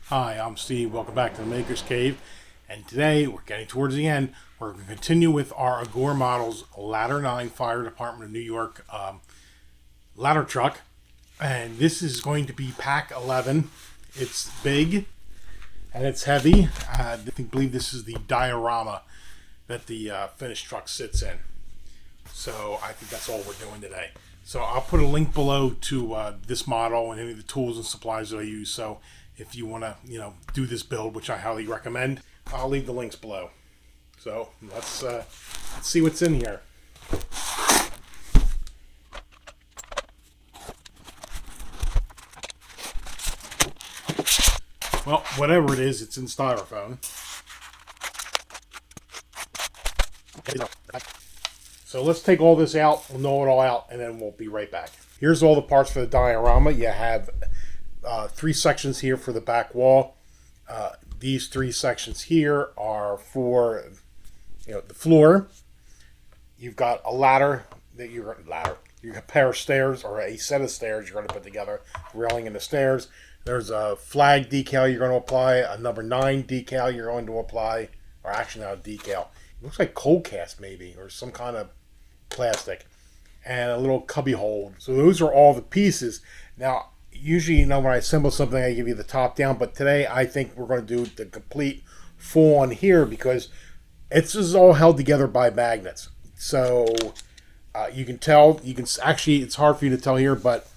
Hi, I'm Steve. Welcome back to the Maker's Cave. And today, we're getting towards the end. We're going to continue with our Agora models Ladder 9 Fire Department of New York ladder truck. And this is going to be pack 11. It's big and it's heavy. I believe this is the diorama that the finished truck sits in. So I think that's all we're doing today. So I'll put a link below to this model and any of the tools and supplies that I use. So if you want to, do this build, which I highly recommend, I'll leave the links below. So let's see what's in here. Well, whatever it is, it's in styrofoam. So let's take all this out, we'll know it all out, and then we'll be right back. Here's all the parts for the diorama. You have 3 sections here for the back wall. These 3 sections here are for the floor. You've got a ladder that you got a pair of stairs or a set of stairs you're going to put together, railing in the stairs. There's a flag decal you're going to apply, a number 9 decal you're going to apply, or actually not a decal. It looks like cold cast maybe, or some kind of plastic, and a little cubby hole. So those are all the pieces. Now, usually, when I assemble something, I give you the top down, but today I think we're going to do the complete full on here because it's just all held together by magnets. So you can tell, it's hard for you to tell here, but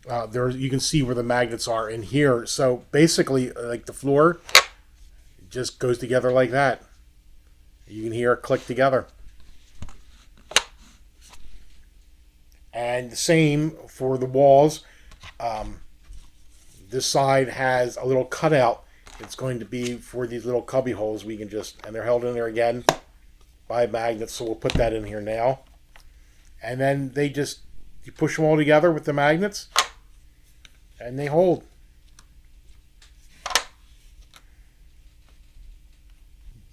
you can see where the magnets are in here. So basically, like the floor, it just goes together like that. You can hear it click together. And the same for the walls. This side has a little cutout. It's going to be for these little cubby holes. We can and they're held in there again by magnets. So we'll put that in here now. And then you push them all together with the magnets and they hold.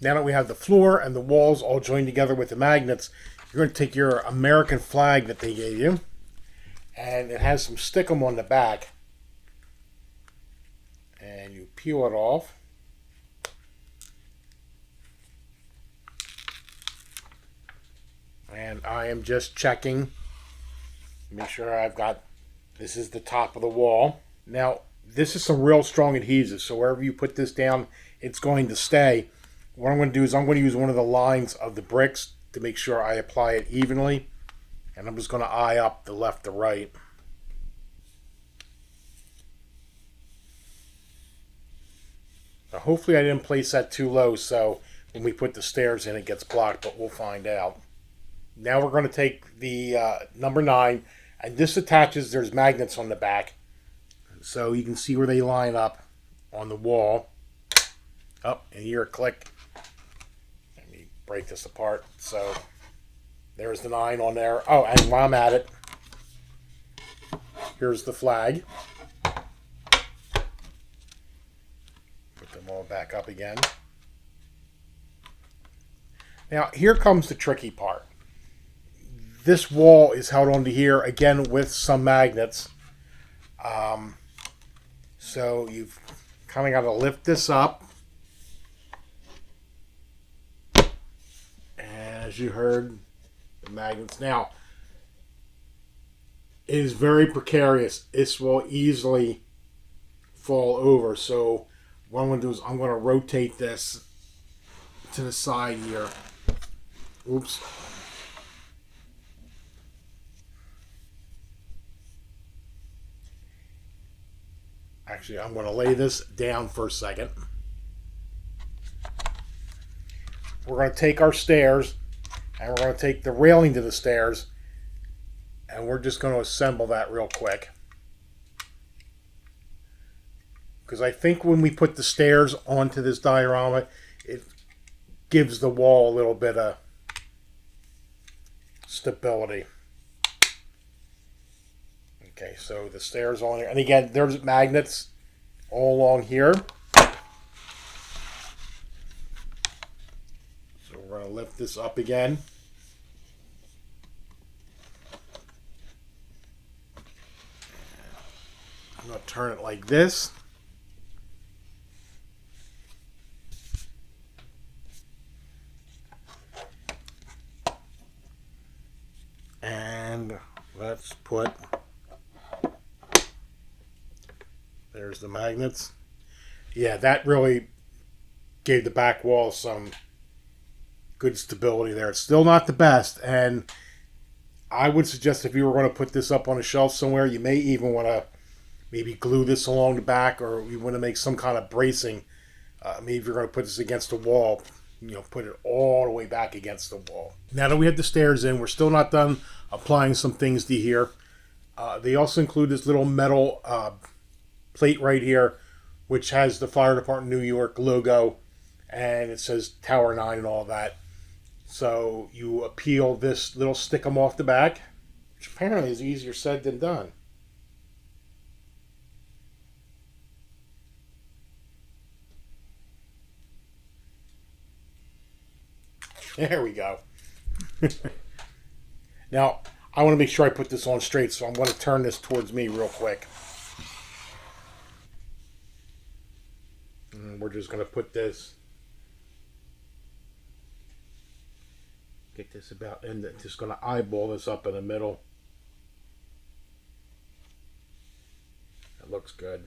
Now that we have the floor and the walls all joined together with the magnets, you're going to take your American flag that they gave you, and it has some stickum on the back, and you peel it off. And I am just checking, make sure this is the top of the wall. Now, this is some real strong adhesive, so wherever you put this down, it's going to stay. What I'm going to do is I'm going to use one of the lines of the bricks to make sure I apply it evenly. And I'm just going to eye up the left to right. Now, hopefully I didn't place that too low so when we put the stairs in it gets blocked, but we'll find out. Now we're going to take the number 9, and this attaches, there's magnets on the back. So you can see where they line up on the wall. Oh, and you hear a click. Let me break this apart. So there's the 9 on there. Oh, and while I'm at it, here's the flag. Put them all back up again. Now, here comes the tricky part. This wall is held onto here, again, with some magnets. So you've kind of got to lift this up. As you heard, the magnets. Now, it is very precarious. This will easily fall over. So what I'm going to do is I'm going to rotate this to the side here. Oops. Actually, I'm going to lay this down for a second. We're going to take our stairs and we're going to take the railing to the stairs and we're just going to assemble that real quick. Because I think when we put the stairs onto this diorama, it gives the wall a little bit of stability. Okay, so the stairs on here. And again, there's magnets all along here. So we're going to lift this up again. I'm going to turn it like this. And let's put, there's the magnets. Yeah, that really gave the back wall some good stability there. It's still not the best, and I would suggest if you were going to put this up on a shelf somewhere, you may even want to maybe glue this along the back, or you want to make some kind of bracing. Maybe if you're going to put this against the wall, put it all the way back against the wall. Now that we have the stairs in, we're still not done applying some things to here. They also include this little metal plate right here, which has the Fire Department New York logo, and it says Tower 9 and all that. So you peel this little stickum off the back, which apparently is easier said than done. There we go. Now, I want to make sure I put this on straight, so I'm going to turn this towards me real quick. And we're just going to put this, get this about, and just going to eyeball this up in the middle. That looks good.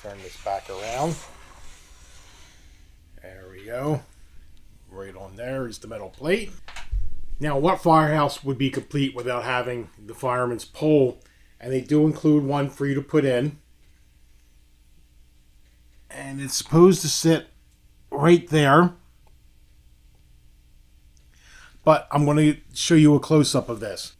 Turn this back around. There we go. Right on there is the metal plate. Now, what firehouse would be complete without having the fireman's pole? And they do include one for you to put in. And it's supposed to sit right there. But I'm going to show you a close-up of this.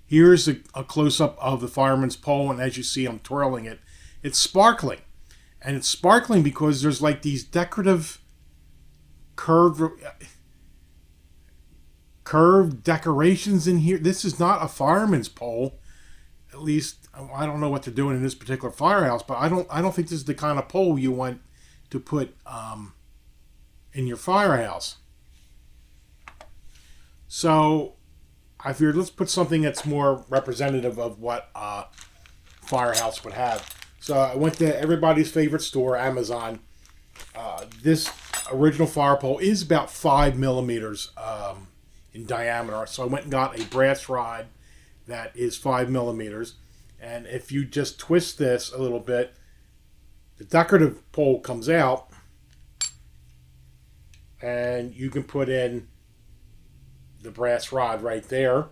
Here's a close-up of the fireman's pole, and as you see, I'm twirling it. It's sparkling. And it's sparkling because there's like these decorative curved decorations in here. This is not a fireman's pole. At least, I don't know what they're doing in this particular firehouse, but I don't think this is the kind of pole you want to put in your firehouse. So I figured let's put something that's more representative of what firehouse would have. So I went to everybody's favorite store, Amazon. This original fire pole is about 5 millimeters in diameter. So I went and got a brass rod that is 5 millimeters. And if you just twist this a little bit, the decorative pole comes out. And you can put in the brass rod right there.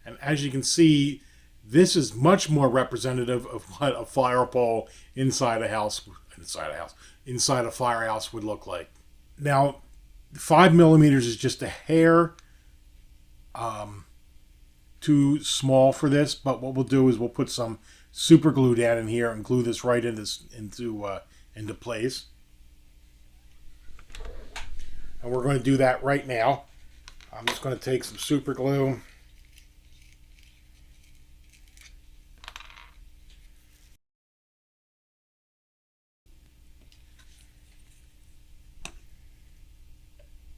And as you can see, this is much more representative of what a fire pole inside a firehouse would look like. Now, 5 millimeters is just a hair too small for this, but what we'll do is we'll put some super glue down in here and glue this right into place. And we're going to do that right now. I'm just going to take some super glue.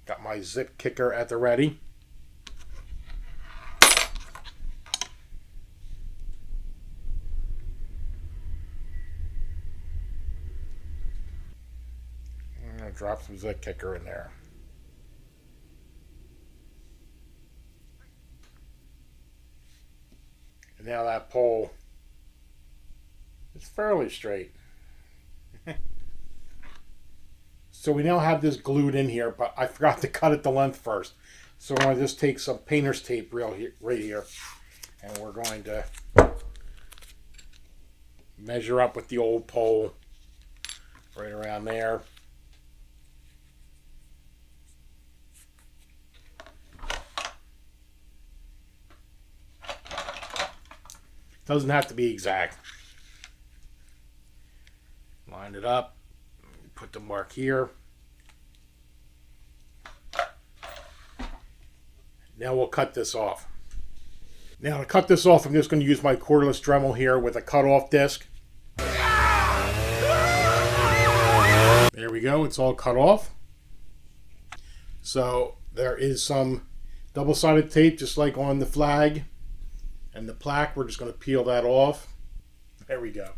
Got my zip kicker at the ready. I'm going to drop some zip kicker in there. And now that pole is fairly straight. So we now have this glued in here, but I forgot to cut it the length first. So I'm going to just take some painter's tape right here, and we're going to measure up with the old pole right around there. Doesn't have to be exact. Line it up. Put the mark here. Now we'll cut this off. Now to cut this off, I'm just going to use my cordless Dremel here with a cut-off disc. There we go. It's all cut off. So there is some double-sided tape, just like on the flag and the plaque. We're just going to peel that off. There we go.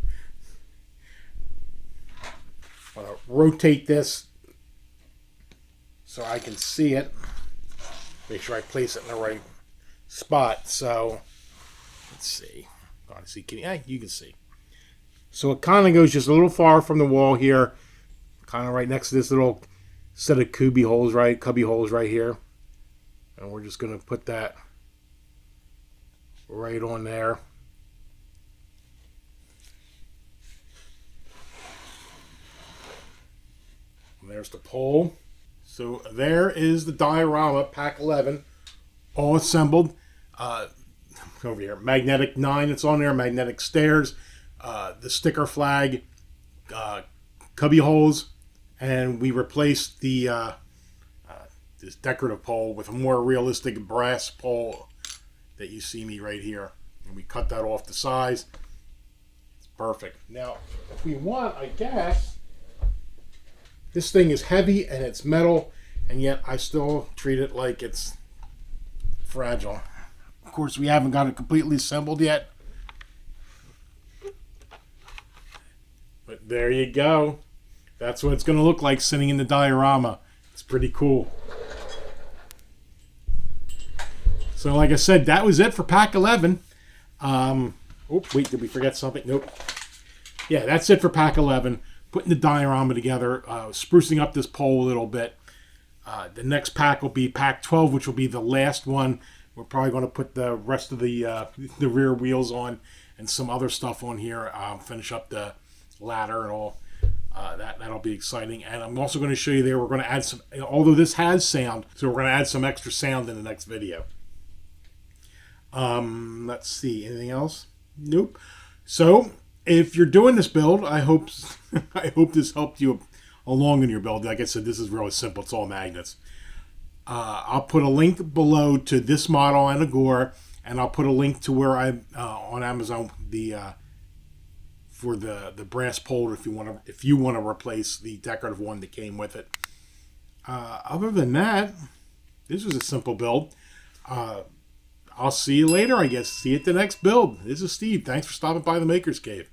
I'm going to rotate this so I can see it. Make sure I place it in the right spot. So, let's see. You can see. So it kind of goes just a little far from the wall here. Kind of right next to this little set of cubby holes right here. And we're just going to put that right on there. And there's the pole. So there is the diorama, pack 11, all assembled. Over here, magnetic 9 that's on there, magnetic stairs, the sticker flag, cubby holes, and we replaced the this decorative pole with a more realistic brass pole that you see me right here. And we cut that off the size. It's perfect. Now, if we want, I guess, this thing is heavy and it's metal, and yet I still treat it like it's fragile. Of course, we haven't got it completely assembled yet. But there you go. That's what it's going to look like sitting in the diorama. It's pretty cool. So like I said, that was it for pack 11. Oh, wait, did we forget something? Nope. Yeah, that's it for pack 11. Putting the diorama together, sprucing up this pole a little bit. The next pack will be pack 12, which will be the last one. We're probably going to put the rest of the rear wheels on and some other stuff on here. Finish up the ladder and all. That'll be exciting. And I'm also going to show you there, we're going to add some, although this has sound, so we're going to add some extra sound in the next video. Let's see, anything else? Nope. So if you're doing this build, I hope this helped you along in your build. Like I said, this is really simple. It's all magnets. I'll put a link below to this model and Agora, and I'll put a link to where I on Amazon for the brass pole if you want to replace the decorative one that came with it. Other than that, this was a simple build. I'll see you later, I guess. See you at the next build. This is Steve. Thanks for stopping by the Maker's Cave.